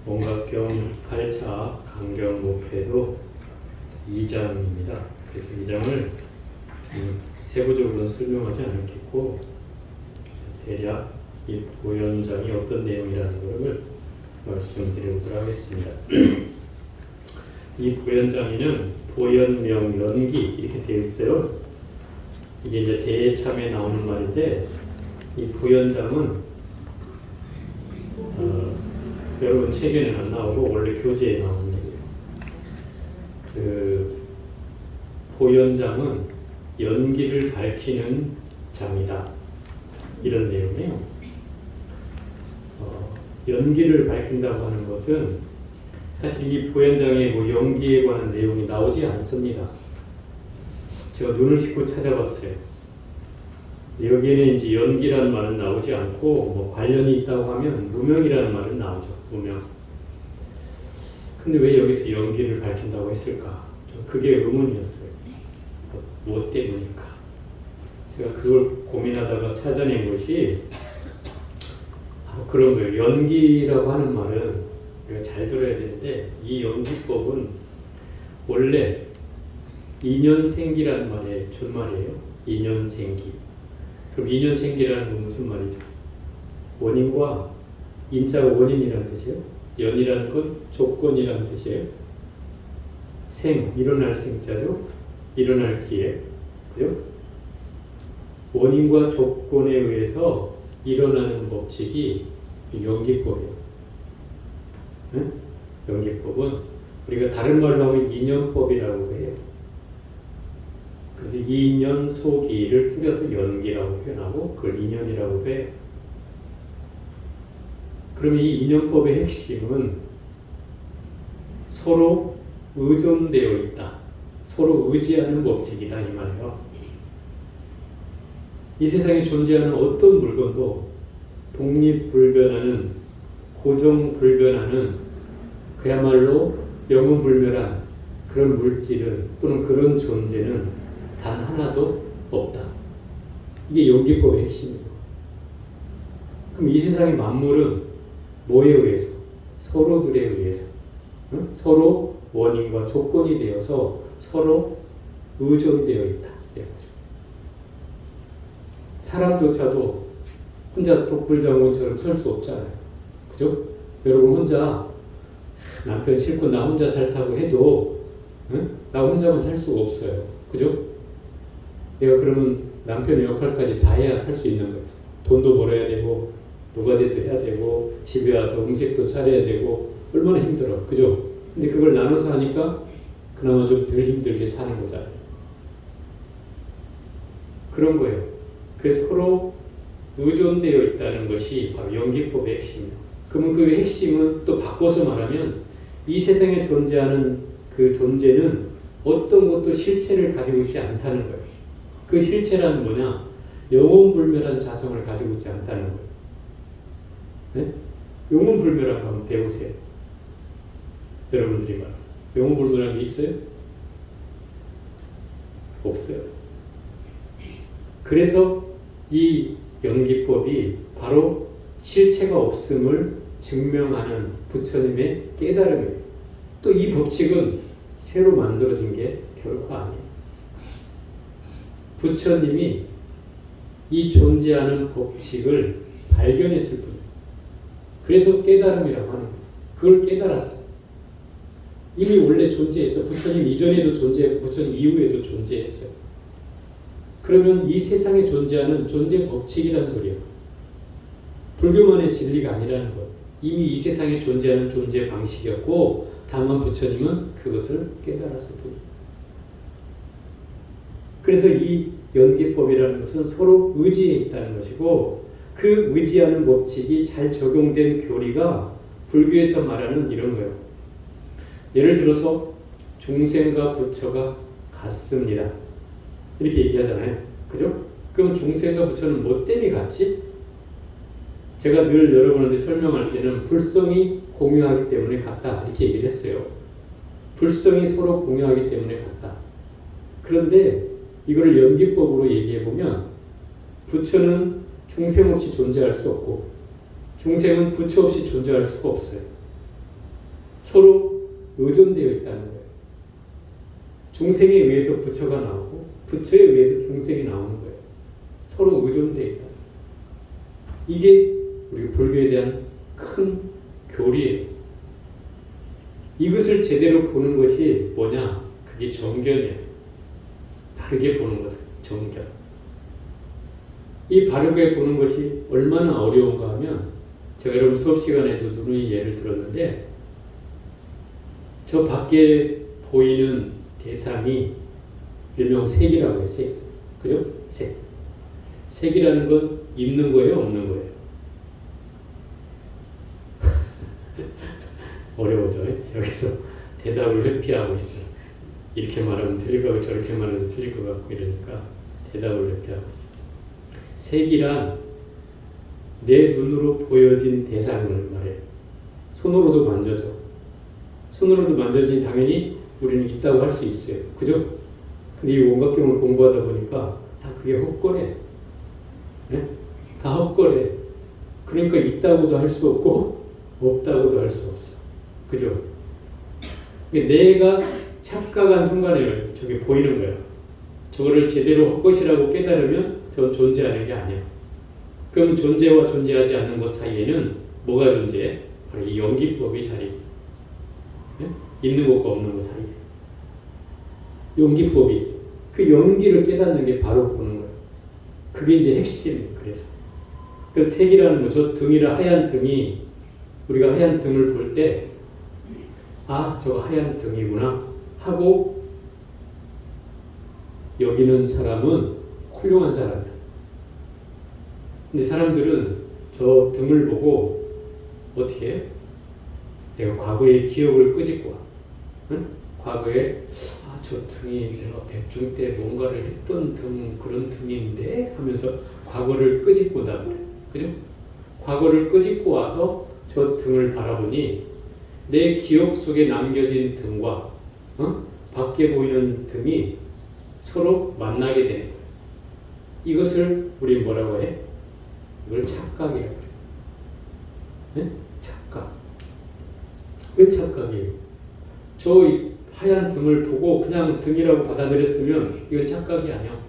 원각경 8차 강경 목회도 2장입니다. 그래서 2장을 세부적으로 설명하지 않겠고 대략 이 보현장이 어떤 내용이라는 것을 말씀드리도록 하겠습니다. 이 보현장에는 보현명 연기 이렇게 되어 있어요. 이게 이제 대참에 나오는 말인데 이 보현장은 여러분 책에는 안 나오고 원래 교재에 나오는 얘기예요. 그 보현장은 연기를 밝히는 장이다. 이런 내용이에요. 연기를 밝힌다고 하는 것은 사실 이 보현장에 뭐 연기에 관한 내용이 나오지 않습니다. 제가 눈을 씻고 찾아봤어요. 여기에는 이제 연기라는 말은 나오지 않고 뭐 관련이 있다고 하면 무명이라는 말은 나오죠. 무명. 근데 왜 여기서 연기를 밝힌다고 했을까? 그게 의문이었어요. 뭐 때문일까? 제가 그걸 고민하다가 찾아낸 것이 바로 그런 거예요. 연기라고 하는 말은 우리가 잘 들어야 되는데 이 연기법은 원래 인연생기라는 말의 준말이에요. 인연생기. 그럼 인연생기라는 건 무슨 말이죠? 원인과 인자가 원인이라는 뜻이에요. 연이라는 건 조건이라는 뜻이에요. 생, 일어날 생자죠. 일어날 기회. 그죠? 원인과 조건에 의해서 일어나는 법칙이 연기법이에요. 응? 연기법은 우리가 다른 말로 하면 인연법이라고 해요. 그래서 인연 소기를 줄여서 연기라고 표현하고 그걸 인연이라고 해요. 그럼 이 인연법의 핵심은 서로 의존되어 있다. 서로 의지하는 법칙이다 이 말이에요. 이 세상에 존재하는 어떤 물건도 독립불변하는, 고정불변하는 그야말로 영원불멸한 그런 물질은 또는 그런 존재는 단 하나도 없다. 이게 연기법의 핵심이에요. 그럼 이 세상의 만물은 뭐에 의해서? 서로들에 의해서. 응? 서로 원인과 조건이 되어서 서로 의존되어 있다. 사람조차도 혼자 독불장군처럼 설 수 없잖아요. 그죠? 여러분 혼자 남편 싫고 나 혼자 살다고 해도 응? 나 혼자만 살 수가 없어요. 그죠? 내가 그러면 남편의 역할까지 다 해야 살 수 있는 거예요. 돈도 벌어야 되고 노가다도 해야 되고 집에 와서 음식도 차려야 되고 얼마나 힘들어. 그죠? 근데 그걸 나눠서 하니까 그나마 좀 덜 힘들게 사는 거잖아요. 그런 거예요. 그래서 서로 의존되어 있다는 것이 바로 연기법의 핵심이에요. 그러면 그 핵심은 또 바꿔서 말하면 이 세상에 존재하는 그 존재는 어떤 것도 실체를 가지고 있지 않다는 거예요. 그 실체란 뭐냐? 영원불멸한 자성을 가지고 있지 않다는 거예요. 네? 영원불멸한 거 한번 배우세요. 여러분들이 말하는 영원불멸한 게 있어요? 없어요. 그래서 이 연기법이 바로 실체가 없음을 증명하는 부처님의 깨달음이에요. 또 이 법칙은 새로 만들어진 게 결코 아니에요. 부처님이 이 존재하는 법칙을 발견했을 뿐이에요. 그래서 깨달음이라고 하는 거예요. 그걸 깨달았어요. 이미 원래 존재했어. 부처님 이전에도 존재했고 부처님 이후에도 존재했어요. 그러면 이 세상에 존재하는 존재 법칙이라는 소리예요. 불교만의 진리가 아니라는 거예요. 이미 이 세상에 존재하는 존재 방식이었고 다만 부처님은 그것을 깨달았을 뿐이에요. 그래서 이 연기법이라는 것은 서로 의지해 있다는 것이고 그 의지하는 법칙이 잘 적용된 교리가 불교에서 말하는 이런 거예요. 예를 들어서 중생과 부처가 같습니다. 이렇게 얘기하잖아요. 그죠? 그럼 중생과 부처는 뭐 때문에 같지? 제가 늘 여러분한테 설명할 때는 불성이 공유하기 때문에 같다. 이렇게 얘기를 했어요. 불성이 서로 공유하기 때문에 같다. 그런데 이거를 연기법으로 얘기해보면 부처는 중생 없이 존재할 수 없고 중생은 부처 없이 존재할 수가 없어요. 서로 의존되어 있다는 거예요. 중생에 의해서 부처가 나오고 부처에 의해서 중생이 나오는 거예요. 서로 의존되어 있다. 이게 우리 불교에 대한 큰 교리예요. 이것을 제대로 보는 것이 뭐냐? 그게 정견이에요. 바르게 보는 거다. 정견. 이 바르게 보는 것이 얼마나 어려운가 하면 제가 여러분 수업 시간에도 누누이 예를 들었는데 저 밖에 보이는 대상이 일명 색이라고 해요. 색. 그죠? 색. 색이라는 건 있는 거예요? 없는 거예요? 어려워져. 여기서 대답을 회피하고 있어요. 이렇게 말하면 틀릴 것 같고 저렇게 말하면 틀릴 것 같고 이러니까 대답을 회피하고 있어요. 색이란 내 눈으로 보여진 대상을 말해요. 손으로도 만져져. 손으로도 만져진 당연히 우리는 있다고 할 수 있어요. 그죠? 근데 이 원각경을 공부하다 보니까 다 그게 헛거래. 네? 다 헛거래. 그러니까 있다고도 할 수 없고 없다고도 할 수 없어. 그죠? 내가 착각한 순간에 저게 보이는 거야. 저거를 제대로 헛것이라고 깨달으면 저건 존재하는 게 아니야. 그럼 존재와 존재하지 않는 것 사이에는 뭐가 존재해? 바로 이 연기법이 자리. 네? 있는 것과 없는 것 사이에. 연기법이 있어. 그 연기를 깨닫는 게 바로 보는 거야. 그게 이제 핵심이에요. 그래서 색이라는 거, 저 등이라 하얀 등이 우리가 하얀 등을 볼 때 아, 저거 하얀 등이구나 하고 여기는 사람은 훌륭한 사람이야. 근데 사람들은 저 등을 보고 어떻게 해? 내가 과거의 기억을 끄집고 와. 응? 과거에 아, 저 등이 내가 백중 때 뭔가를 했던 등, 그런 등인데 하면서 과거를 끄집고 나버려. 그죠? 과거를 끄집고 와서 저 등을 바라보니 내 기억 속에 남겨진 등과 밖에 보이는 등이 서로 만나게 되는 거예요. 이것을 우리 뭐라고 해? 이걸 착각이라고 해요. 네? 착각. 왜 착각이에요? 저 하얀 등을 보고 그냥 등이라고 받아들였으면 이건 착각이 아니야.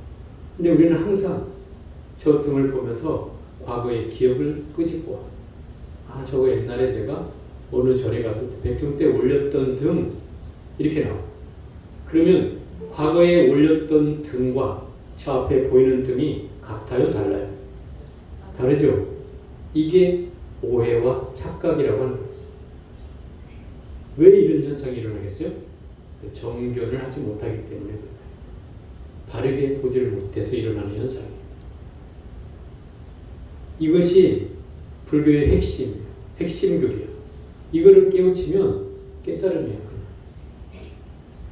근데 우리는 항상 저 등을 보면서 과거의 기억을 끄집고 와. 아, 저거 옛날에 내가 어느 절에 갔을 때 백중 때 올렸던 등 이렇게 나와. 그러면 과거에 올렸던 등과 저 앞에 보이는 등이 같아요? 달라요? 다르죠? 이게 오해와 착각이라고 하는 거예요. 왜 이런 현상이 일어나겠어요? 정견을 하지 못하기 때문에 바르게 보지를 못해서 일어나는 현상이에요. 이것이 불교의 핵심 교리야. 이거를 깨우치면 깨달음이야.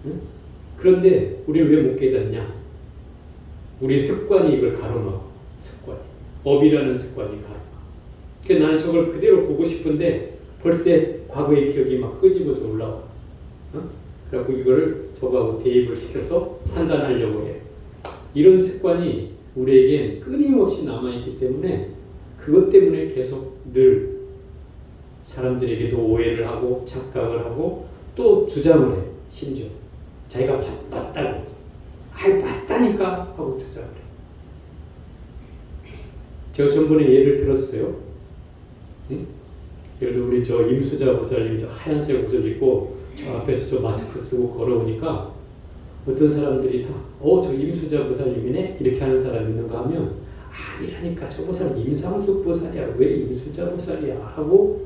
응? 그런데 우리는 왜 못 깨닫냐? 우리 습관이 이걸 가로막아. 습관이. 업이라는 습관이 가로막아. 그러니까 나는 저걸 그대로 보고 싶은데 벌써 과거의 기억이 막 끄집어져 올라와. 응? 그래갖고 이거를 저거하고 대입을 시켜서 판단하려고 해. 이런 습관이 우리에게 끊임없이 남아있기 때문에 그것 때문에 계속 늘 사람들에게도 오해를 하고 착각을 하고 또 주장을 해. 심지어 자기가 맞다고 아이 맞다니까 하고 주장을 해. 제가 전번에 예를 들었어요. 응? 예를 들어 우리 저 임수자 보살님 저 하얀색 옷을 입고 저 앞에서 저 마스크 쓰고 걸어오니까 어떤 사람들이 다 저 임수자 보살님이네 이렇게 하는 사람이 있는가 하면 아니라니까 저 보살 임상숙 보살이야 왜 임수자 보살이야 하고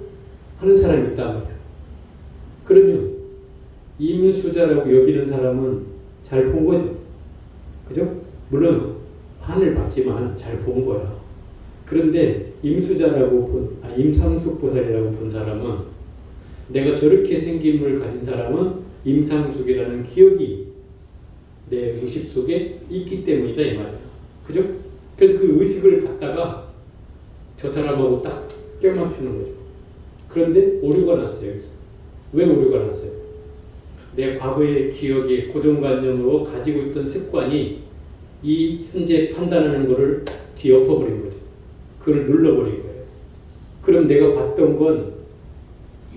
하는 사람이 있단 말이야. 그러면 임수자라고 여기는 사람은 잘 본 거죠. 그죠? 물론 환을 받지만 잘 본 거야. 그런데 임상숙 보살이라고 본 사람은 내가 저렇게 생김을 가진 사람은 임상숙이라는 기억이 내 의식 속에 있기 때문이다 이 말이야. 그죠? 그래서 그 의식을 갖다가 저 사람하고 딱 껴맞추는 거죠. 그런데 오류가 났어요. 여기서. 왜 오류가 났어요? 내 과거의 기억의 고정관념으로 가지고 있던 습관이 이 현재 판단하는 것을 뒤엎어버린 거죠. 그걸 눌러버린 거예요. 그럼 내가 봤던 건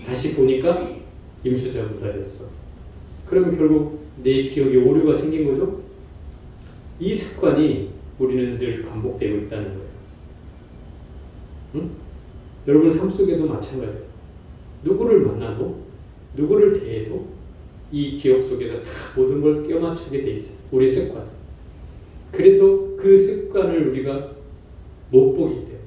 다시 보니까 임수자보다 됐어. 그러면 결국 내 기억에 오류가 생긴 거죠? 이 습관이 우리는 늘 반복되고 있다는 거예요. 응? 여러분 삶 속에도 마찬가지예요. 누구를 만나도 누구를 대해도 이 기억 속에서 다 모든 걸 껴맞추게 돼 있어요. 우리 습관. 그래서 그 습관을 우리가 못 보기 때문에,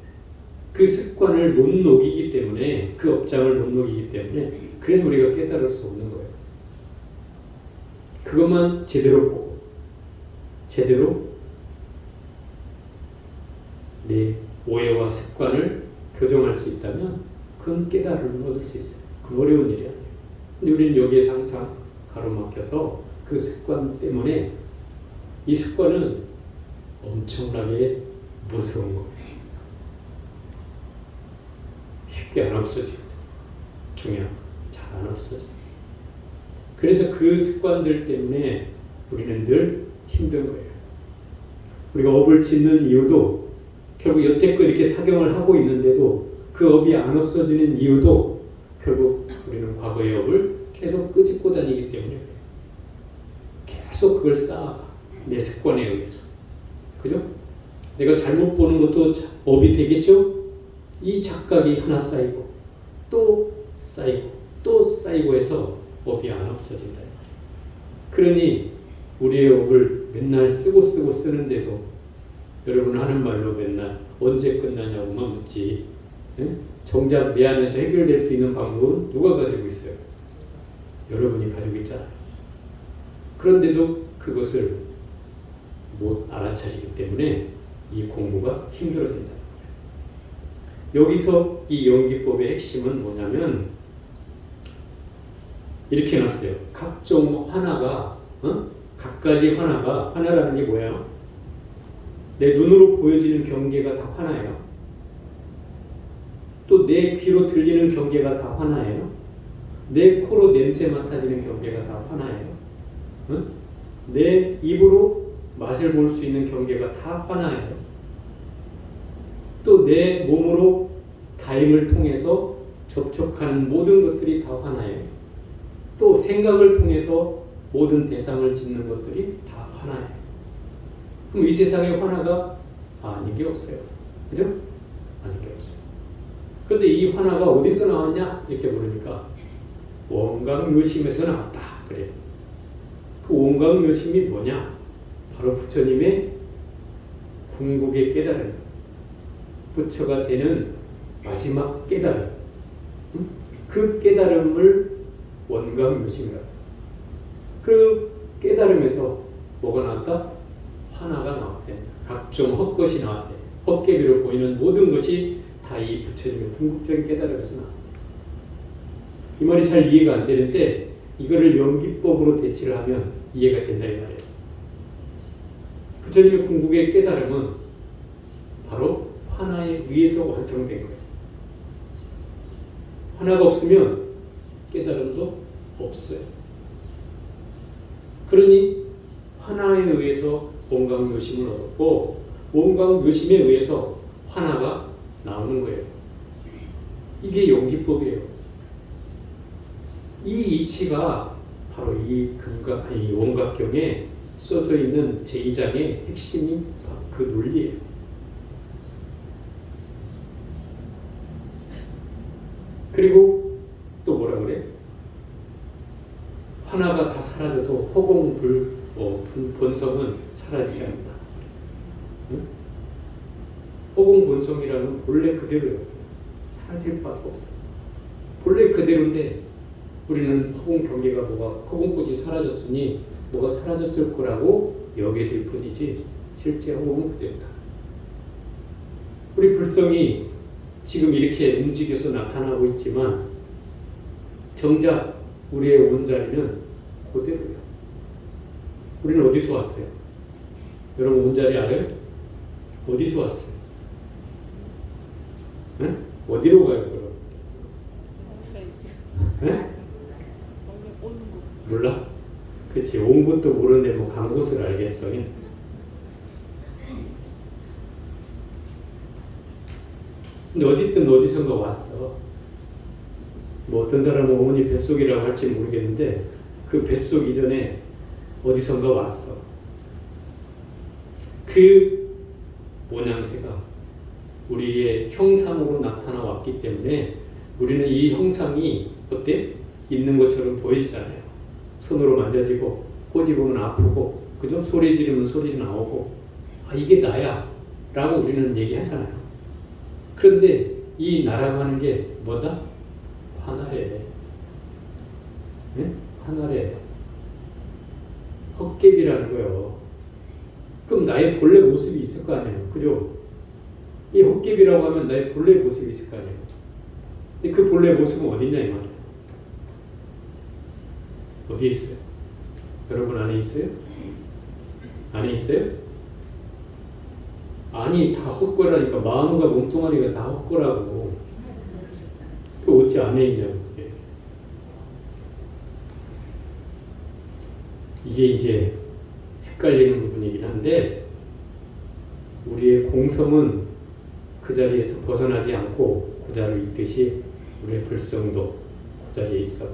그 습관을 못 녹이기 때문에, 그 업장을 못 녹이기 때문에, 그래서 우리가 깨달을 수 없는 거예요. 그것만 제대로 보고 제대로 내 오해와 습관을 교정할 수 있다면 그건 깨달음을 얻을 수 있어요. 그건 어려운 일이 아니에요. 근데 우리는 여기에 항상 가로막혀서 그 습관 때문에, 이 습관은 엄청나게 무서운 거예요. 쉽게 안 없어지거든. 중요한 거. 잘 안 없어져. 그래서 그 습관들 때문에 우리는 늘 힘든 거예요. 우리가 업을 짓는 이유도, 결국 여태껏 이렇게 사경을 하고 있는데도 그 업이 안 없어지는 이유도 결국 우리는 과거의 업을 계속 끄집고 다니기 때문에 계속 그걸 쌓아가. 내 습관에 의해서. 그죠? 내가 잘못 보는 것도 업이 되겠죠? 이 착각이 하나 쌓이고 또 쌓이고 또 쌓이고 해서 업이 안 없어진다. 그러니 우리의 업을 맨날 쓰고 쓰는데도 여러분 하는 말로 맨날 언제 끝나냐고만 묻지, 응? 정작 내 안에서 해결될 수 있는 방법은 누가 가지고 있어요? 여러분이 가지고 있잖아요. 그런데도 그것을 못 알아차리기 때문에 이 공부가 힘들어진다. 여기서 이 연기법의 핵심은 뭐냐면 이렇게 해놨어요. 각종 화나가, 각가지 화나가, 화나라는 게 뭐야? 내 눈으로 보여지는 경계가 다 화나예요. 또 내 귀로 들리는 경계가 다 화나예요. 내 코로 냄새 맡아지는 경계가 다 화나예요. 내 입으로 맛을 볼 수 있는 경계가 다 화나예요. 또 내 몸으로 다임을 통해서 접촉하는 모든 것들이 다 화나예요. 또 생각을 통해서 모든 대상을 짓는 것들이 다 화나예요. 그럼 이 세상에 화나가 아닌 게 없어요. 그죠? 아닌 게 없어요. 그런데 이 화나가 어디서 나왔냐? 이렇게 물으니까 원광묘심에서 나왔다. 그래요. 그 원광묘심이 뭐냐? 바로 부처님의 궁극의 깨달음, 부처가 되는 마지막 깨달음, 그 깨달음을 원광묘심이라고. 그 깨달음에서 뭐가 나왔다? 화나가 나왔대. 각종 헛것이 나왔대. 헛개비로 보이는 모든 것이 다 이 부처님의 궁극적인 깨달음에서 나왔대. 이 말이 잘 이해가 안 되는데 이거를 연기법으로 대치를 하면 이해가 된다 이 말이에요. 부처님의 궁극의 깨달음은 바로 화나에 의해서 완성된 거예요. 화나가 없으면 깨달음도 없어요. 그러니 화나에 의해서 원광묘심을 얻었고 원광묘심에 의해서 화나가 나오는 거예요. 이게 연기법이에요. 이 이치가 바로 이 원각경에 써져 있는 제2장의 핵심이 그 논리예요. 그리고 또 뭐라 그래? 화나가 다 사라져도 본성은 사라지지 않는다. 응? 허공 본성이라는 본래 그대로예요. 사라질 바가 없어. 본래 그대로인데 우리는 허공 경계가 허공꽃이 사라졌으니 뭐가 사라졌을 거라고 여기에 들 뿐이지 실제 허공은 그대로다. 우리 불성이 지금 이렇게 움직여서 나타나고 있지만 정작 우리의 온자리는 그대로예요. 우리는 어디서 왔어요? 여러분 온자리 알아요? 어디서 왔어요? 응? 어디로 가요 그럼? 응? 몰라? 그치, 온 곳도 모르는데 뭐 간 곳을 알겠어. 근데 어쨌든 어디선가 왔어. 뭐 어떤 사람은 어머니 뱃속이라고 할지 모르겠는데 그 뱃속 이전에 어디선가 왔어. 그 모양새가 우리의 형상으로 나타나 왔기 때문에 우리는 이 형상이 어때? 있는 것처럼 보이잖아요. 손으로 만져지고 꼬집으면 아프고 그죠? 소리 지르면 소리 나오고 아 이게 나야 라고 우리는 얘기하잖아요. 그런데 이 나라고 하는 게 뭐다? 하나래. 네? 하나래. 헛개비라는 거예요. 그럼 나의 본래 모습이 있을 거 아니에요. 그죠? 이 헛개비라고 하면 나의 본래 모습이 있을 거 아니에요. 근데 그 본래 모습은 어디 있냐 이 말이에요. 어디에 있어요? 여러분 안에 있어요? 안에 있어요? 아니 다 헛거라니까. 마음과 몸뚱아리가 다 헛거라고. 그 어찌 안에 있냐고. 이게 이제 헷갈리는 부분이긴 한데 우리의 공성은 그 자리에서 벗어나지 않고 그 자리에 있듯이 우리의 불성도 그 자리에 있어.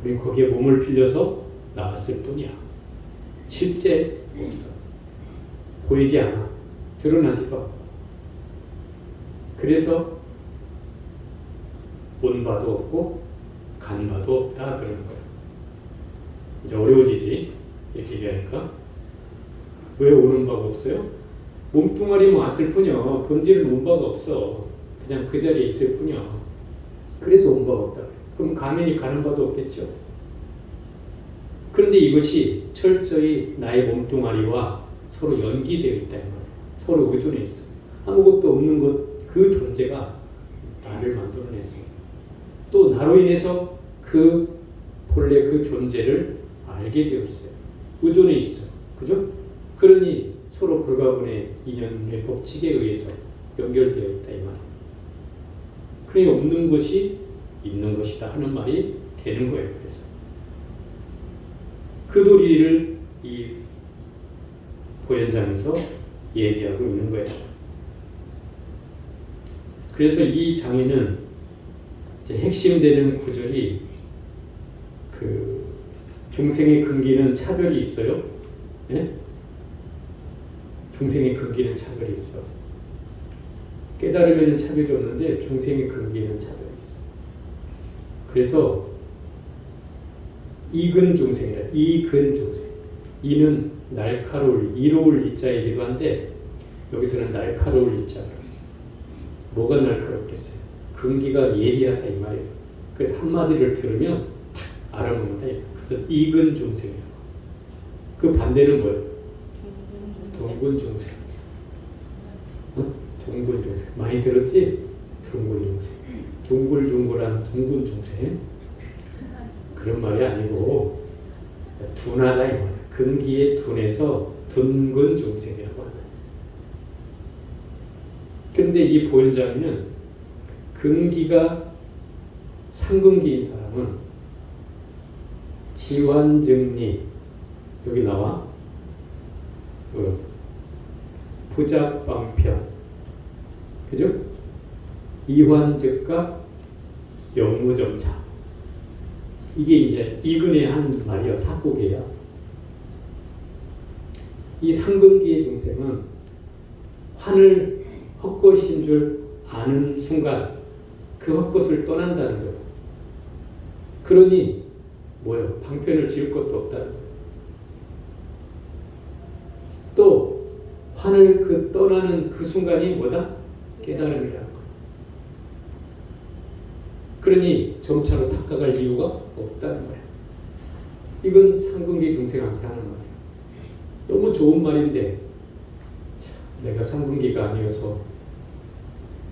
우리는 거기에 몸을 빌려서 나왔을 뿐이야. 실제 없어. 보이지 않아. 드러나지도 않아. 그래서 온 바도 없고 간 바도 없다 그러는 거야. 이제 어려워지지 이렇게 얘기하니까. 왜 오는 바가 없어요? 몸뚱아리만 왔을 뿐이야. 본질은 온 바가 없어. 그냥 그 자리에 있을 뿐이야. 그래서 온 바가 없다. 그럼 가면이 가는 바도 없겠죠. 그런데 이것이 철저히 나의 몸뚱아리와 서로 연기되어 있다. 서로 의존해 있어. 아무것도 없는 것 그 존재가 나를 만들어냈어. 또 나로 인해서 그 본래 그 존재를 알게 되어 있어요. 의존해 있어. 그죠? 그러니 서로 불가분의 인연의 법칙에 의해서 연결되어 있다 이 말이에요. 그러니 없는 것이 있는 것이다 하는 말이 되는 거예요. 그래서 그 도리를 이 보현장에서 얘기하고 있는 거예요. 그래서 이 장에는 이제 핵심되는 구절이 그 중생의 근기는 차별이 있어요. 네? 중생의 근기는 차별이 있어. 깨달으면 차별이 없는데 중생의 근기는 차별이 있어. 그래서 이근 중생이라. 이근 중생. 이는 날카로울, 이로울 이자이기도 한데 여기서는 날카로울 이자로. 뭐가 날카롭겠어요? 근기가 예리하다 이 말이에요. 그래서 한마디를 들으면 탁 알아먹는다. 그래서 이근 중생이라고. 그 반대는 뭐예요? 둥근 중생. 어? 둥근 중생. 많이 들었지? 둥근 중생. 둥글둥글한 둥근 중생. 그런 말이 아니고 둔하다 이 말이에요. 근기에 둔해서 둥근 중생이라고 한다. 그런데 이 보현장에는 근기가 상근기인 사람은 지환증리 여기 나와 부작방편 그죠? 이환즉가 영무점차 이게 이제 이근의 한 말이야. 사국이야. 이 상근기의 중생은 환을 헛것인 줄 아는 순간 그 헛것을 떠난다는 거예요. 그러니 뭐예요? 방편을 지을 것도 없다는 거예요. 또 환을 그 떠나는 그 순간이 뭐다? 깨달음이라는 거예요. 그러니 점차로 닦아갈 이유가 없다는 거예요. 이건 상근기 중생한테 하는 말이에요. 너무 좋은 말인데 내가 상근기가 아니어서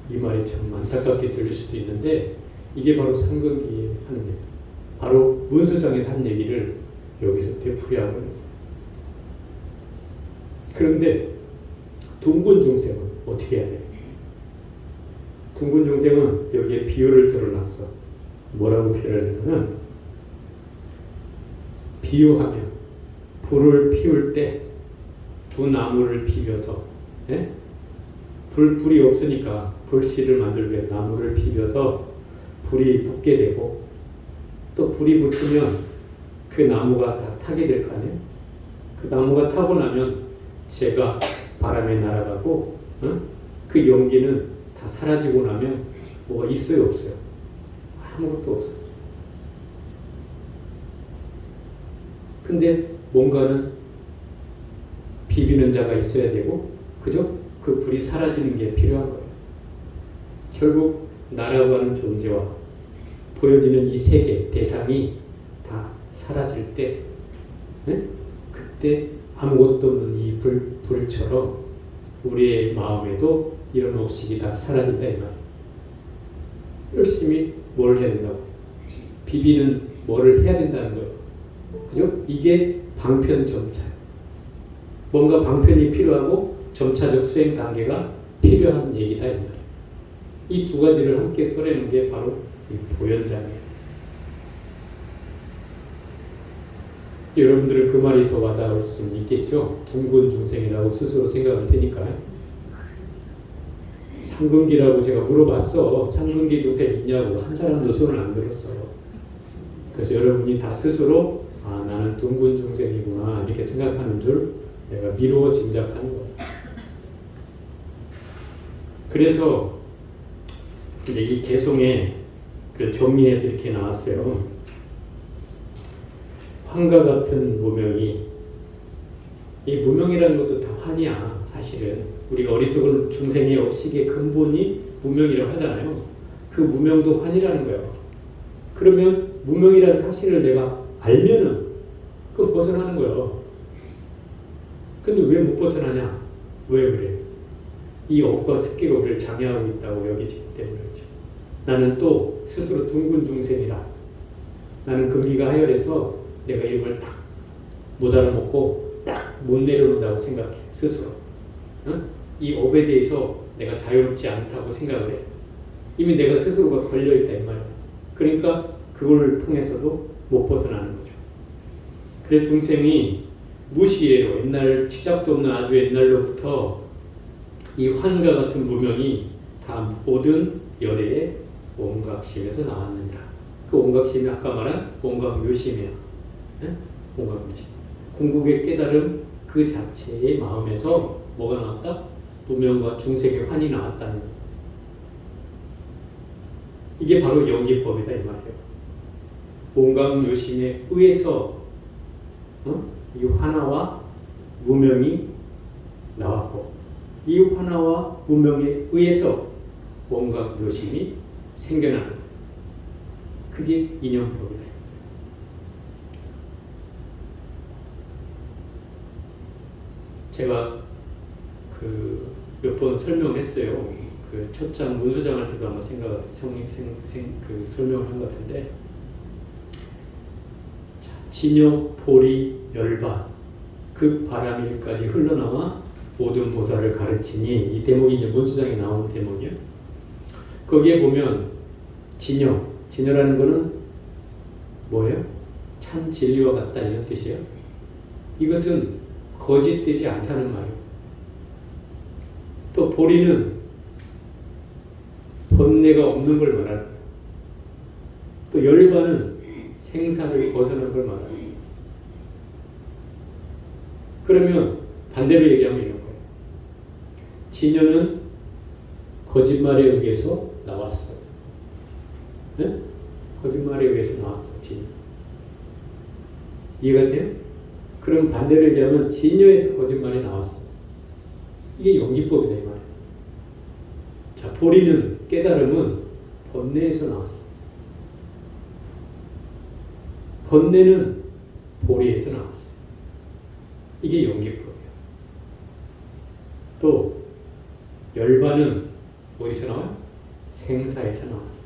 이 말이 참 안타깝게 들릴 수도 있는데 이게 바로 상근기에 하는 얘기. 바로 문수장에서 한 얘기를 여기서 되풀이하고 있는 거예요. 그런데 둥근 중생은 어떻게 해야 돼요? 둥근 중생은 여기에 비유를 들어놨어. 뭐라고 표현하냐면 비유하면 불을 피울 때 두 나무를 비벼서 불이 없으니까 불씨를 만들기 위해 나무를 비벼서 불이 붙게 되고 또 불이 붙으면 그 나무가 다 타게 될 거 아니에요? 그 나무가 타고 나면 재가 바람에 날아가고 그 연기는 다 사라지고 나면 뭐가 있어요, 없어요? 아무것도 없어요. 근데 뭔가는 비비는 자가 있어야 되고, 그죠? 그 불이 사라지는 게 필요한 거예요. 결국 나라고 하는 존재와 보여지는 이 세계, 대상이 다 사라질 때, 그때 아무것도 없는 이 불처럼 우리의 마음에도 이런 업식이 다 사라진다 이 말이에요. 열심히 뭘 해야 된다고? 비비는 뭐를 해야 된다는 거예요. 그죠? 이게 방편점차예요. 뭔가 방편이 필요하고 점차적 수행 단계가 필요한 얘기다 이 말이에요. 이 두 가지를 함께 써내는 게 바로 이 보현장이에요. 여러분들은 그 말이 더 와닿을 수는 있겠죠. 둥근 중생이라고 스스로 생각할 테니까요. 상근기라고 제가 물어봤어. 상근기 중생 있냐고. 한 사람도 손을 안 들었어요. 그래서 여러분이 다 스스로 아, 나는 둥근 중생이구나 이렇게 생각하는 줄 내가 미루어 짐작하는 거예요. 그래서 이제 이 개송에 그 정리해서 이렇게 나왔어요. 환과 같은 무명이, 이 무명이라는 것도 다 환이야. 사실은 우리가 어리석은 중생의 업식의 근본이 무명이라고 하잖아요. 그 무명도 환이라는 거예요. 그러면 무명이라는 사실을 내가 알면은 그거 벗어나는 거예요. 근데 왜 못 벗어나냐? 왜 그래? 이 업과 습기가 우리를 장애하고 있다고 여기기 때문에 그렇죠. 나는 또 스스로 둥근 중생이라, 나는 금기가 하열해서 내가 이런 걸 딱 못 알아먹고 딱 못 내려놓는다고 생각해 스스로. 응? 이 업에 대해서 내가 자유롭지 않다고 생각을 해. 이미 내가 스스로가 걸려있다 이 말이야. 그러니까 그걸 통해서도 못 벗어나는 거죠. 그래 중생이 무시해요. 옛날 시작도 없는 아주 옛날로부터 이 환과 같은 무명이 다 모든 열애의 온각심에서 나왔느니라. 그 온각심이 아까 말한 온각묘심이야. 네? 온각묘심. 궁극의 깨달음 그 자체의 마음에서 뭐가 나왔다? 무명과 중생의 환이 나왔다는 거예요. 이게 바로 연기법이다 이 말이에요. 온각묘심에 의해서 이 환화와 무명이 나왔고, 이 환화와 무명에 의해서 온각묘심이 생겨나는 거예요. 그게 인연법이다. 제가 그 몇 번 설명했어요. 그 첫 장 문수장할 때도 아마 그 설명을 한 것 같은데, 진여, 보리, 열반 그 바람일까지 흘러나와 모든 보살을 가르치니, 이 대목이 이제 문수장에 나오는 대목이에요. 거기에 보면 진여라는 거는 뭐예요? 참 진리와 같다 이런 뜻이에요. 이것은 거짓되지 않다는 말이에요. 또 보리는 번뇌가 없는 걸 말하는 거예요. 또 열반은 생사를 벗어난 걸 말하는 거예요. 그러면 반대로 얘기하면 이런 거예요. 진여는 거짓말에 의해서 나왔어요. 네? 거짓말에 의해서 나왔어, 진여. 이해가 돼요? 그럼 반대로 얘기하면 진여에서 거짓말이 나왔어. 이게 연기법이다 이 말이에요. 자, 보리는, 깨달음은 번뇌에서 나왔어. 번뇌는 보리에서 나왔어. 이게 연기법이에요. 또 열반은 어디서 나와요? 생사에서 나왔어.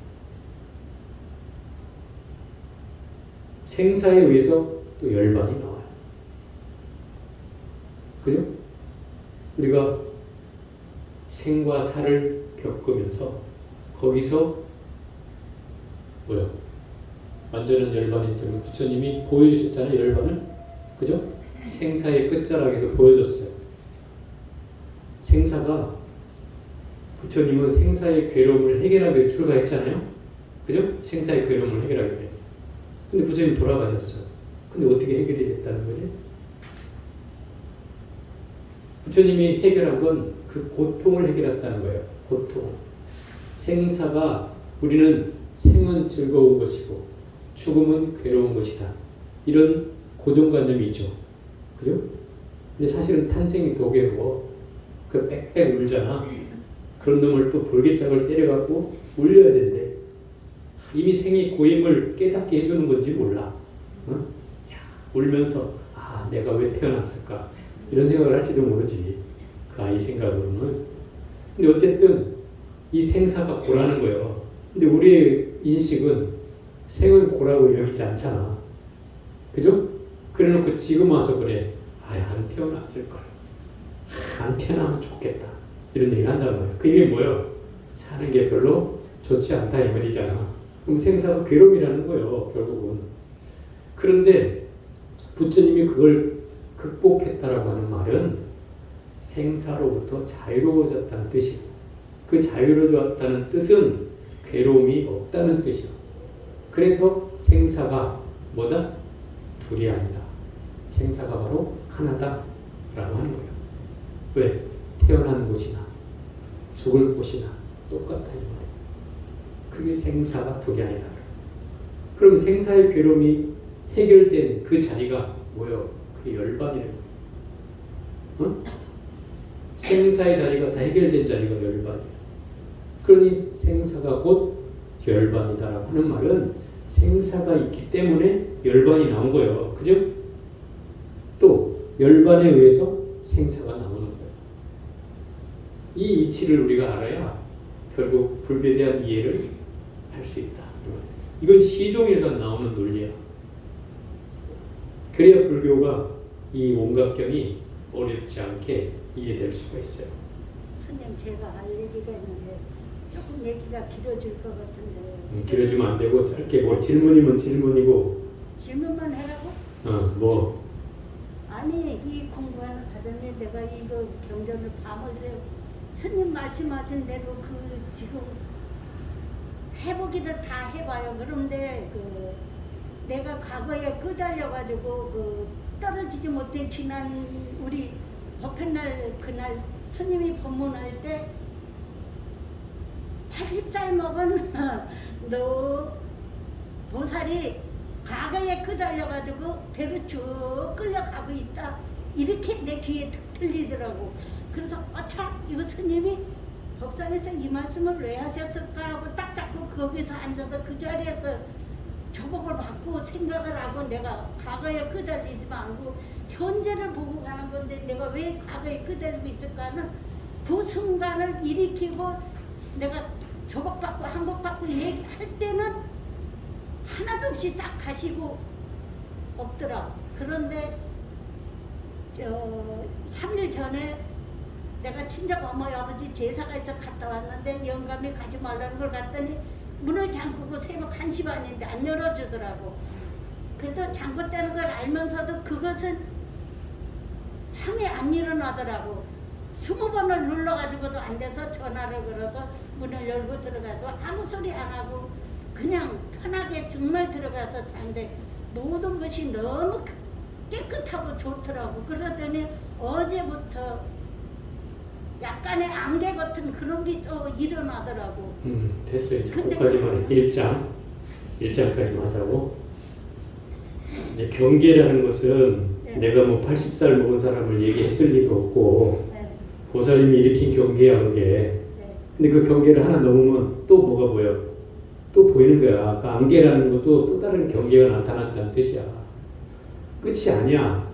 생사에 의해서 또 열반이 나와요. 그죠? 우리가 생과 사를 겪으면서 거기서 뭐야? 완전한 열반이 되면 부처님이 보여주셨잖아요. 열반을. 그죠? 생사의 끝자락에서 보여줬어요. 생사가, 부처님은 생사의 괴로움을 해결하기 위해 출가했잖아요. 그죠? 생사의 괴로움을 해결하게 돼. 근데 부처님 돌아가셨어. 근데 어떻게 해결이 됐다는 거지? 부처님이 해결한 건 그 고통을 해결했다는 거예요. 고통. 생사가 우리는 생은 즐거운 것이고 죽음은 괴로운 것이다. 이런 고정관념이 있죠. 그죠? 근데 사실은 탄생이 더 괴로워. 그 빽빽 울잖아. 그런 놈을 또 볼기짝을 때려갖고 울려야 된대. 이미 생이 고임을 깨닫게 해주는 건지 몰라. 어? 야, 울면서 아 내가 왜 태어났을까 이런 생각을 할지도 모르지. 그 아이 생각으로는. 근데 어쨌든 이 생사가 고라는 거예요. 근데 우리의 인식은 생은 고라고 여기지 않잖아. 그죠? 그래놓고 지금 와서 그래. 안 태어났을걸. 안 태어나면 좋겠다. 이런 얘기를 한단 말이야. 그게 뭐예요? 사는 게 별로 좋지 않다 이 말이잖아. 그럼 생사가 괴로움이라는 거예요. 결국은. 그런데 부처님이 그걸 극복했다라고 하는 말은 생사로부터 자유로워졌다는 뜻이고 그 자유로워졌다는 뜻은 괴로움이 없다는 뜻이고 그래서 생사가 뭐다? 둘이 아니다. 생사가 바로 하나다 라고 하는 거예요. 왜? 태어난 곳이나 죽을 곳이나 똑같다 이 말이에요. 그게 생사가 둘이 아니다. 그럼 생사의 괴로움이 해결된 그 자리가 뭐예요? 그 열반이래요. 어? 생사의 자리가 다 해결된 자리가 열반이에요. 그러니 생사가 곧 열반이다라고 하는 말은 생사가 있기 때문에 열반이 나온 거예요. 그죠? 또 열반에 의해서 생사가 나오는 거예요. 이 이치를 우리가 알아야 결국 불교에 대한 이해를 할 수 있다. 이건 시종일관 나오는 논리야. 그래야 불교가 이 원각경이 어렵지 않게 이해될 수가 있어요. 선생님 제가 할 얘기가 있는데 조금 얘기가 길어질 것 같은데 길어지면 안 되고 짧게 뭐 질문이면 질문이고 질문만 하라고? 뭐 아니 이 공부하는 과정에 내가 이거 경전을 밤을 새고 스님 말씀하신 대로 그 지금 해보기를 다 해봐요. 그런데 그 내가 과거에 끄달려가지고 그 떨어지지 못해 지난 우리 법회날 그날 스님이 법문할 때 80살 먹은 너 보살이 과거에 끄달려가지고 배로 쭉 끌려가고 있다. 이렇게 내 귀에 들리더라고. 그래서 참 이거 스님이 법상에서 이 말씀을 왜 하셨을까 하고 딱 잡고 거기서 앉아서 그 자리에서 조복을 받고 생각을 하고 내가 과거에 끄달리지 말고 현재를 보고 가는 건데 내가 왜 과거에 끄달리고 있을까는 그 순간을 일으키고 내가 조복받고 항복받고 얘기할 때는 하나도 없이 싹 가시고 없더라. 그런데 3일 전에 내가 친정 어머니 아버지 제사가 있어 갔다 왔는데 영감이 가지 말라는 걸 갔더니 문을 잠그고 새벽 1시 반인데 안 열어주더라고. 그래도 잠궜다는 걸 알면서도 그것은 상에 안 일어나더라고. 20번을 눌러가지고도 안 돼서 전화를 걸어서 문을 열고 들어가도 아무 소리 안 하고 그냥 편하게 정말 들어가서 자는데 모든 것이 너무 깨끗하고 좋더라고. 그러더니 어제부터 약간의 안개 같은 그런 게 또 일어나더라고. 됐어요. 거기까지만 1장까지만 하자고. 이제 경계라는 것은 네. 내가 뭐 80살 먹은 사람을 얘기했을 리도 없고 네. 보살님이 일으킨 경계야 그게. 네. 근데 그 경계를 하나 넘으면 또 뭐가 보여? 또 보이는 거야. 그 안개라는 것도 또 다른 경계가 나타난다는 뜻이야. 끝이 아니야.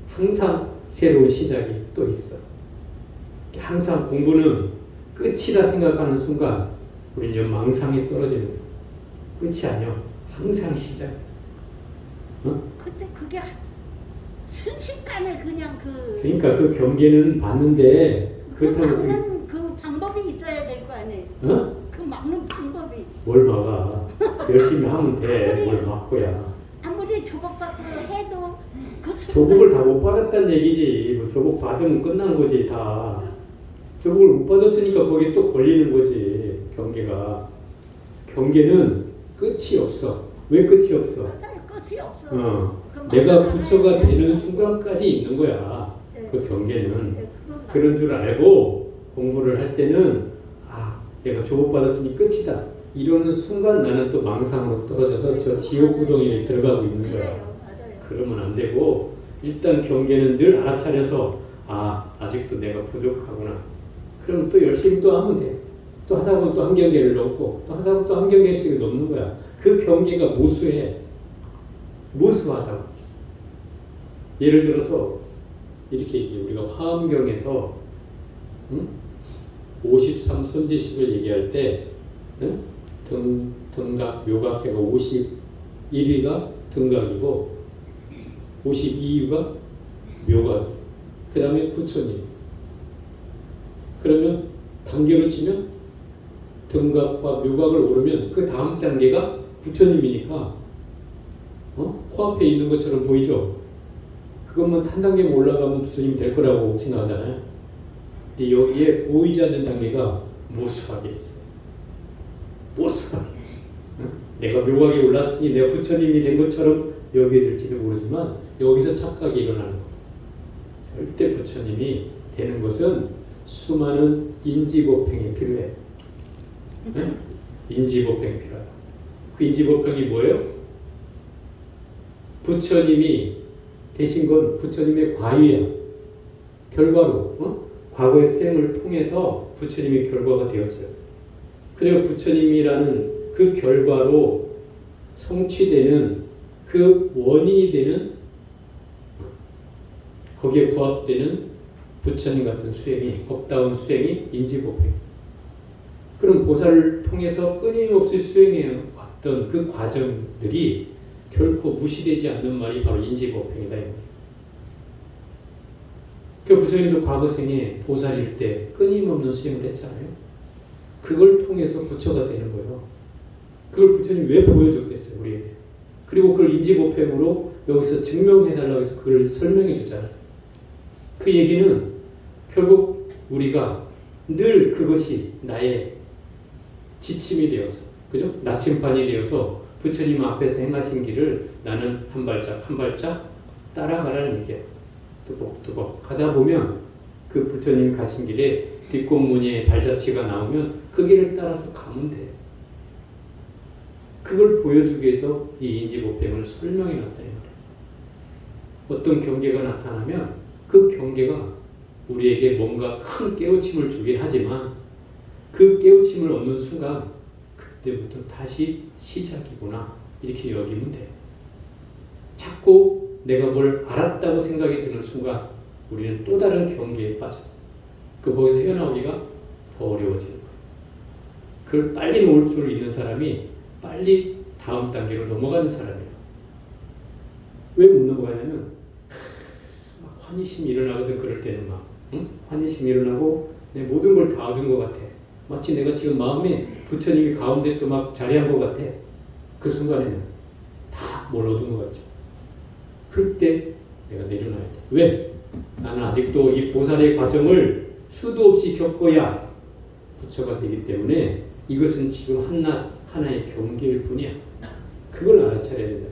항상 새로운 시작이 또 있어. 항상 공부는 끝이라 생각하는 순간 우리는 망상에 떨어지는 거야. 끝이 아니야. 항상 시작. 어? 근데 그게 순식간에 그냥 그러니까 그 경계는 봤는데 그렇다고 막는 그 방법이 있어야 될 거 아니에요. 어? 그 막는 방법이. 뭘 막아? 열심히 하면 돼. 뭘 막고야. 아무리 조국받고 해도 그 순간 조국을 다 못 받았다는 얘기지. 뭐 조국 받으면 끝난 거지 다. 조국을 못 받았으니까 거기 또 걸리는 거지. 경계가. 경계는 끝이 없어. 왜 끝이 없어? 맞아요. 끝이 없어. 그 내가 맞아요. 부처가 네. 되는 순간까지 있는 거야. 네. 그 경계는. 네, 그건 그런 줄 알고 공부를 할 때는 내가 조복받았으니 끝이다. 이러는 순간 나는 또 망상으로 떨어져서 저 지옥 구덩이에 들어가고 있는 거야. 그래요. 맞아요. 그러면 안 되고 일단 경계는 늘 알아차려서 아직도 내가 부족하구나. 그럼 또 열심히 또 하면 돼. 또 하다 보면 또 한 경계를 넘고 또 하다 보면 또 한 경계씩 넘는 거야. 그 경계가 무수해. 무수하다고. 예를 들어서 이렇게 얘기해. 우리가 화엄경에서 53선지식을 얘기할 때 등각, 묘각 해가 51위가 등각이고 52위가 묘각, 그 다음에 부처님. 그러면 단계로 치면 등각과 묘각을 오르면 그 다음 단계가 부처님이니까 코앞에 있는 것처럼 보이죠? 그것만 한 단계만 올라가면 부처님이 될 거라고 생각하잖아요. 근데 여기에 보이지 않는 단계가 무수하게 있어요. 무수하게. 내가 묘각에 올랐으니 내가 부처님이 된 것처럼 여겨질지도 모르지만 여기서 착각이 일어나는 거예요. 절대 부처님이 되는 것은 수많은 인지법행이 필요해. 인지법행이 필요하다. 그 인지법행이 뭐예요? 부처님이 되신 건 부처님의 과유야. 결과로 과거의 생을 통해서 부처님의 결과가 되었어요. 그리고 부처님이라는 그 결과로 성취되는 그 원인이 되는 거기에 부합되는 부처님 같은 수행이, 법다운 수행이 인지법행. 그럼 보살을 통해서 끊임없이 수행해 왔던 그 과정들이 결코 무시되지 않는 말이 바로 인지법행이다. 그 부처님도 과거 생에 보살일 때 끊임없는 수행을 했잖아요. 그걸 통해서 부처가 되는 거예요. 그걸 부처님 왜 보여줬겠어요, 우리에게. 그리고 그걸 인지법행으로 여기서 증명해달라고 해서 그걸 설명해 주잖아요. 그 얘기는 결국 우리가 늘 그것이 나의 지침이 되어서, 그죠? 나침반이 되어서 부처님 앞에서 행하신 길을 나는 한 발짝 한 발짝 따라가라는 얘기예요. 뚜벅뚜벅 가다 보면 그 부처님 가신 길에 뒷공무니에 발자취가 나오면 그 길을 따라서 가면 돼. 그걸 보여주기 위해서 이 인지법행을 설명해 놨다. 어떤 경계가 나타나면 그 경계가 우리에게 뭔가 큰 깨우침을 주긴 하지만 그 깨우침을 얻는 순간 그때부터 다시 시작이구나 이렇게 여기면 돼. 자꾸 내가 뭘 알았다고 생각이 드는 순간 우리는 또 다른 경계에 빠져. 거기서 헤어나오기가 더 어려워지는 거예요. 그걸 빨리 놓을 수 있는 사람이 빨리 다음 단계로 넘어가는 사람이에요. 왜 못 넘어가냐면 환희심이 일어나거든. 그럴 때는 환희심이 일어나고 내 모든 걸 다 얻은 것 같아. 마치 내가 지금 마음에 부처님이 가운데 또 막 자리한 것 같아. 그 순간에는 다 뭘 얻은 것 같죠. 그럴 때 내가 내려놔야 돼. 왜? 나는 아직도 이 보살의 과정을 수도 없이 겪어야 부처가 되기 때문에 이것은 지금 하나의 경계일 뿐이야. 그걸 알아차려야 된다.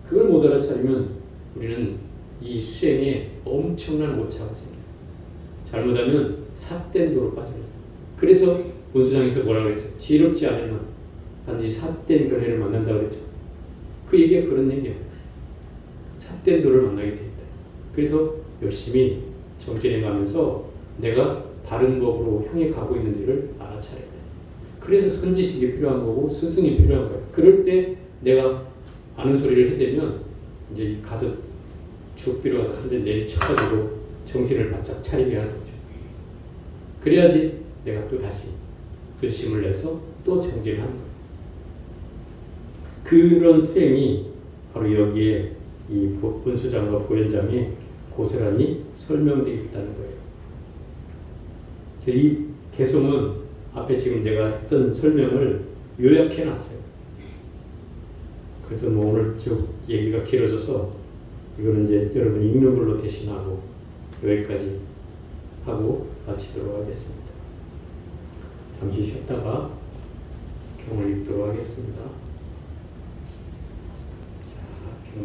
그걸 못 알아차리면 우리는 이 수행에 엄청난 오차가 생겨요. 잘못하면 삿된 도로 빠져요. 그래서 본수장에서 뭐라고 그랬어요? 지혜롭지 않으면 반드시 삿된 견해를 만난다고 그랬죠. 그 얘기가 그런 얘기예요. 삿된 도를 만나게 된다. 그래서 열심히 정진해 가면서 내가 바른 법으로 향해 가고 있는지를 알아차려야 돼. 그래서 선지식이 필요한 거고 스승이 필요한 거예요. 그럴 때 내가 아는 소리를 해대면 이제 가서 죽비로 한 대 내쳐가지고 정신을 바짝 차리게 하는 거죠. 그래야지 내가 또 다시 근심을 내서 또 정진을 하는 거예요. 그런 수행이 바로 여기에 이 본수장과 보현장에 고스란히 설명되어 있다는 거예요. 이 개송은 앞에 지금 내가 했던 설명을 요약해 놨어요. 그래서 뭐 오늘 쭉 얘기가 길어져서 이거는 이제 여러분 읽는 걸로 대신하고 여기까지 하고 마치도록 하겠습니다. 잠시 쉬었다가 경을 읽도록 하겠습니다.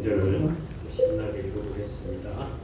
경전을 신나게 읽어보겠습니다.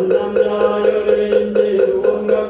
남자 연예인들 원각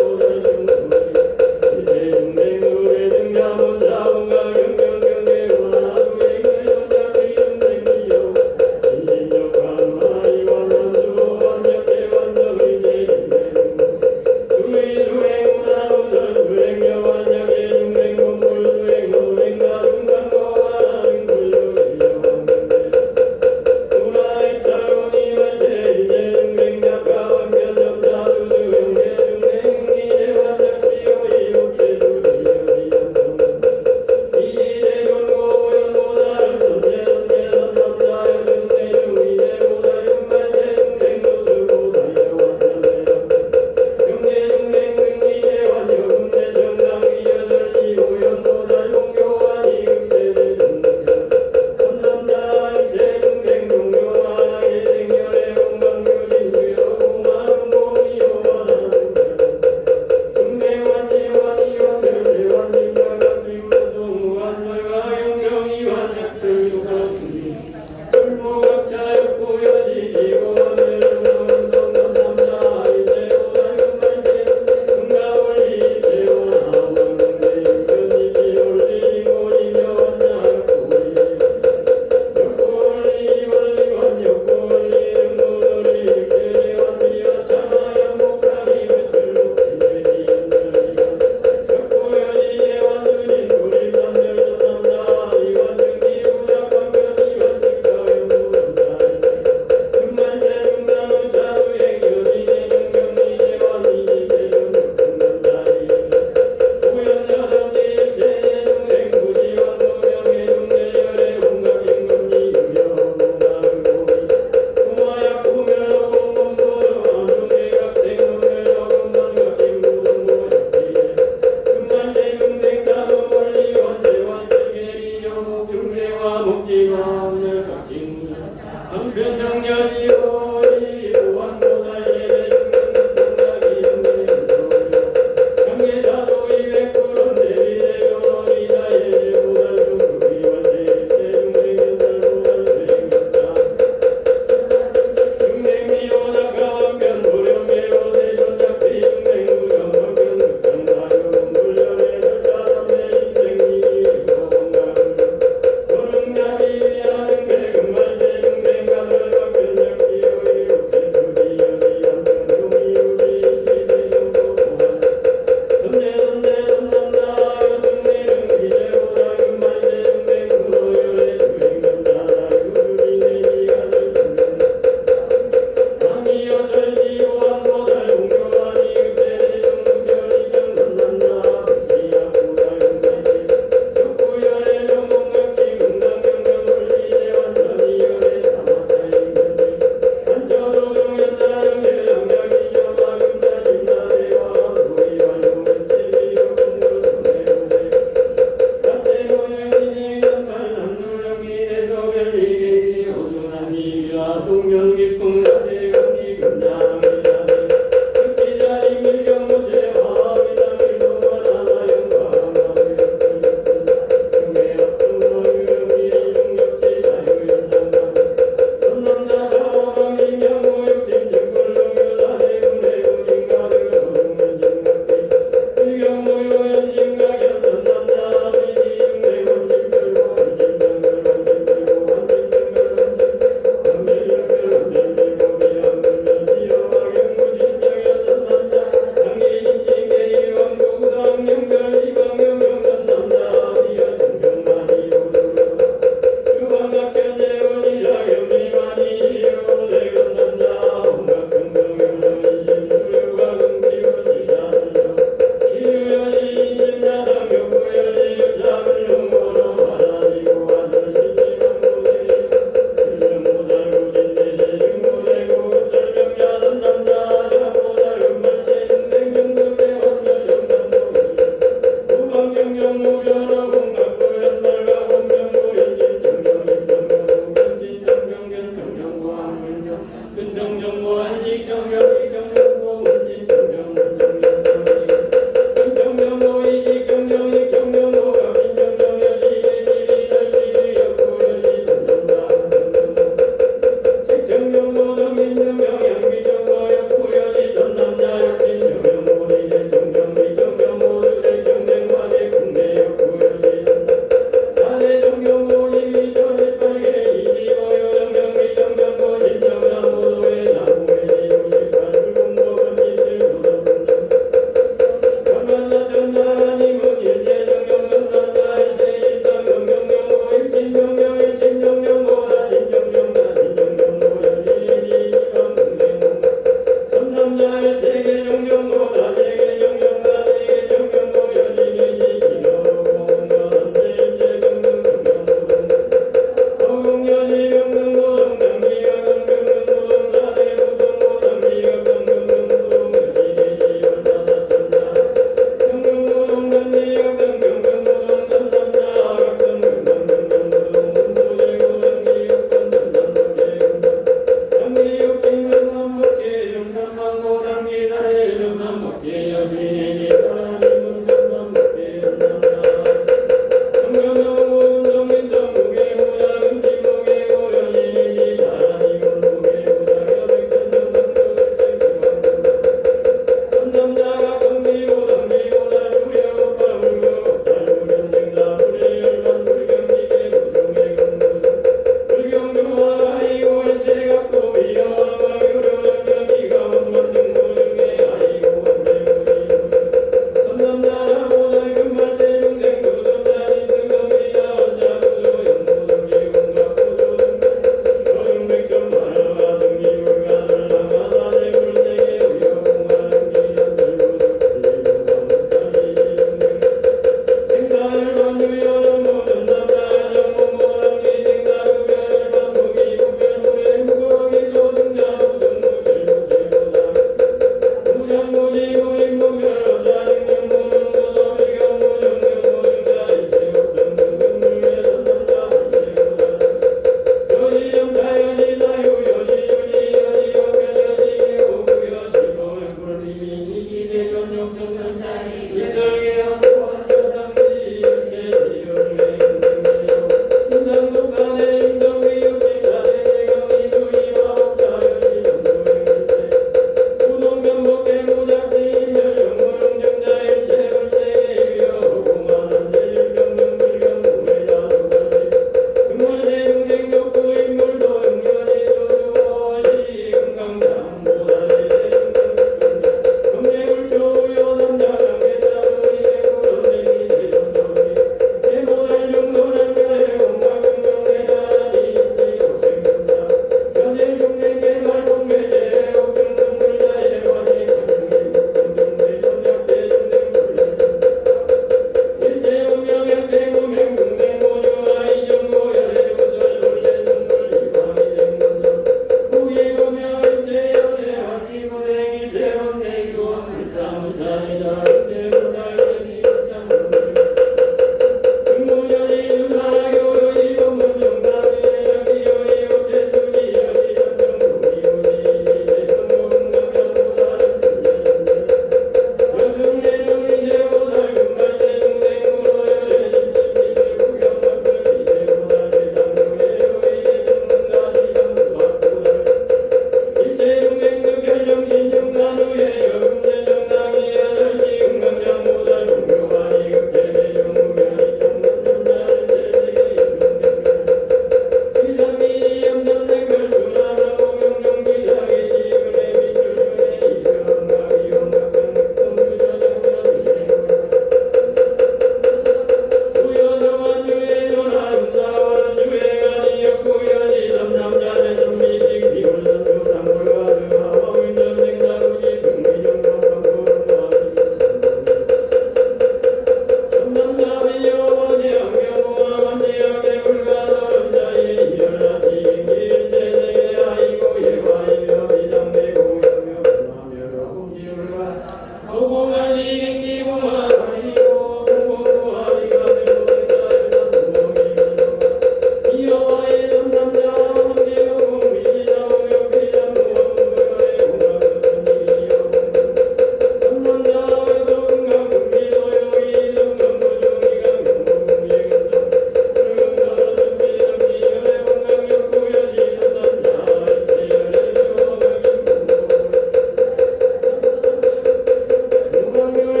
Thank you.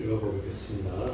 읽어보겠습니다.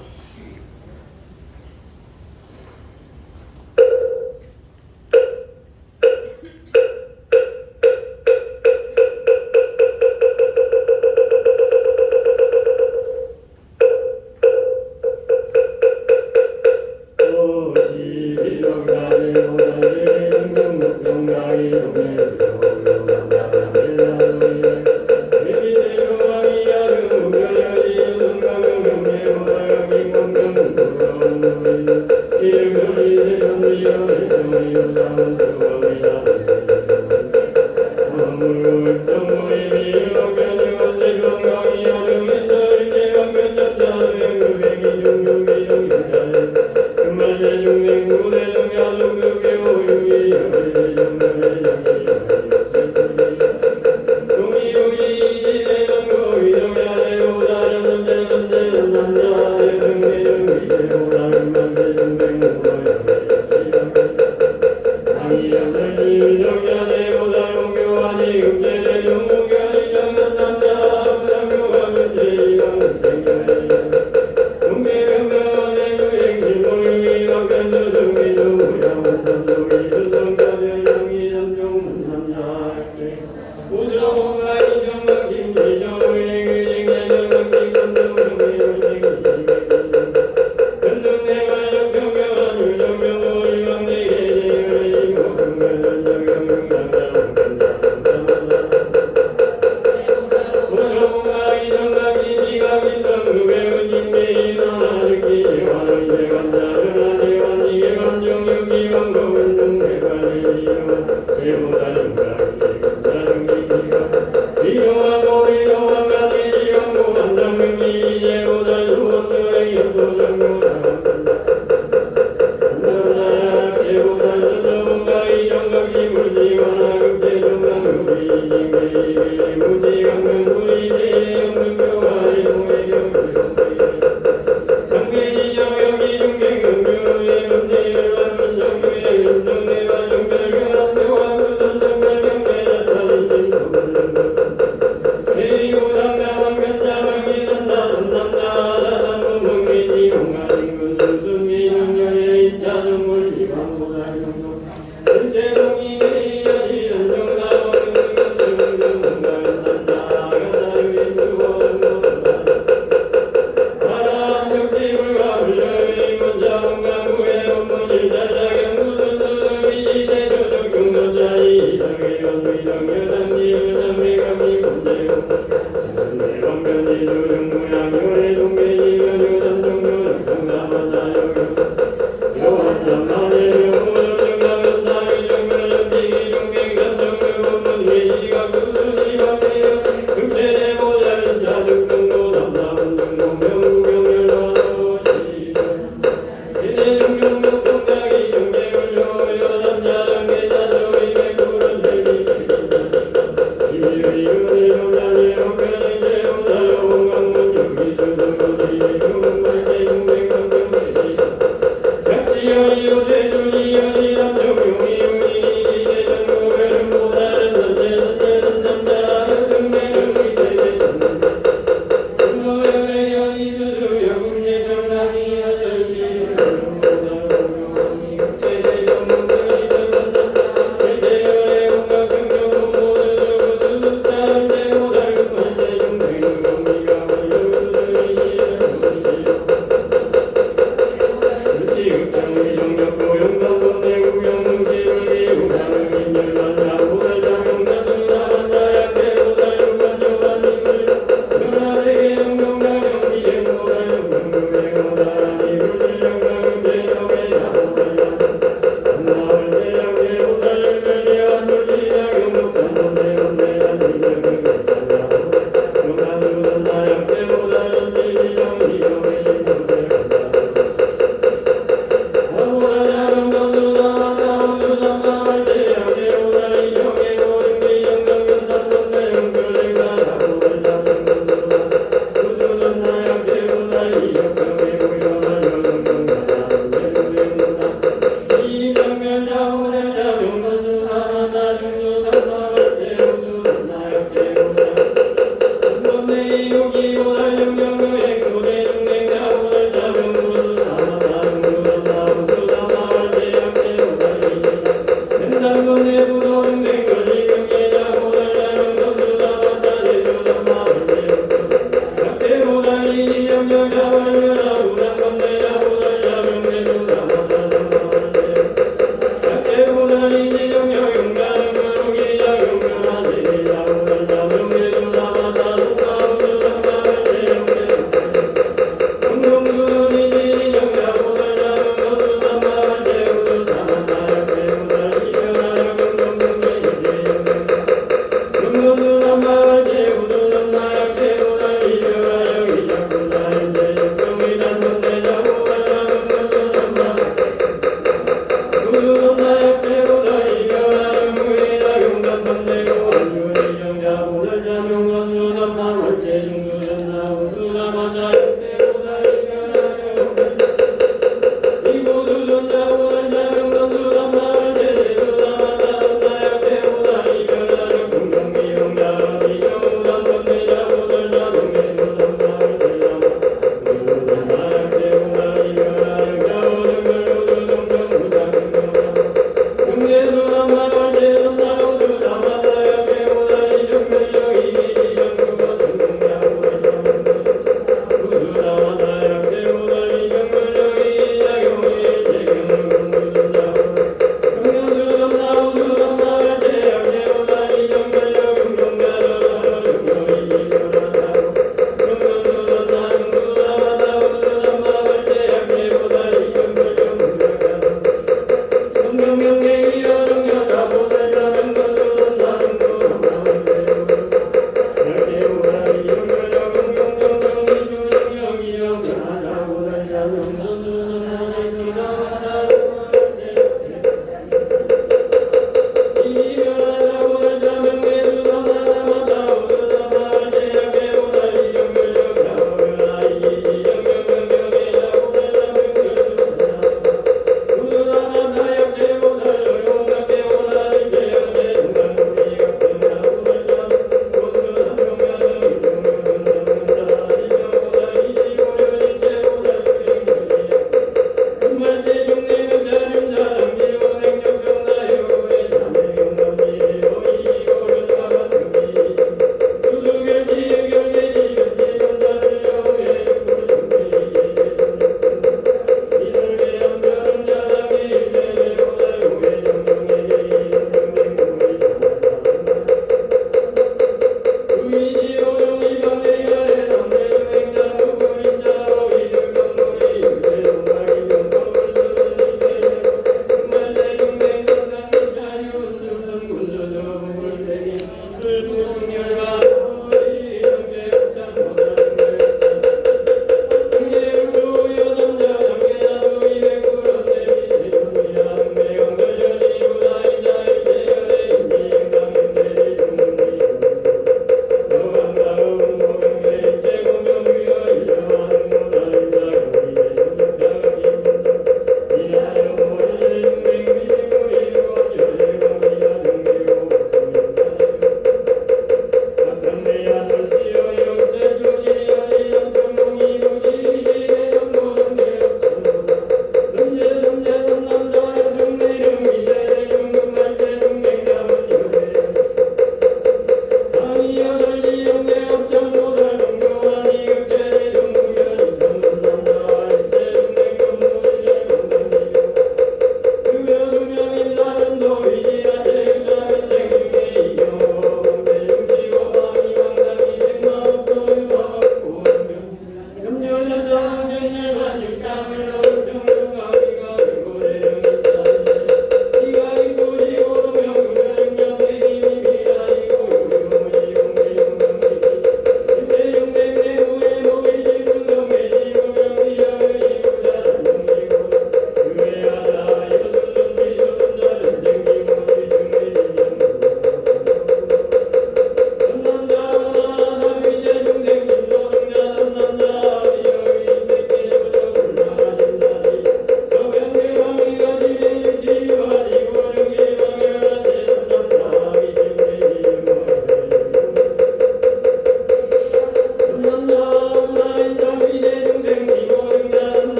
요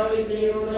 Hallelujah.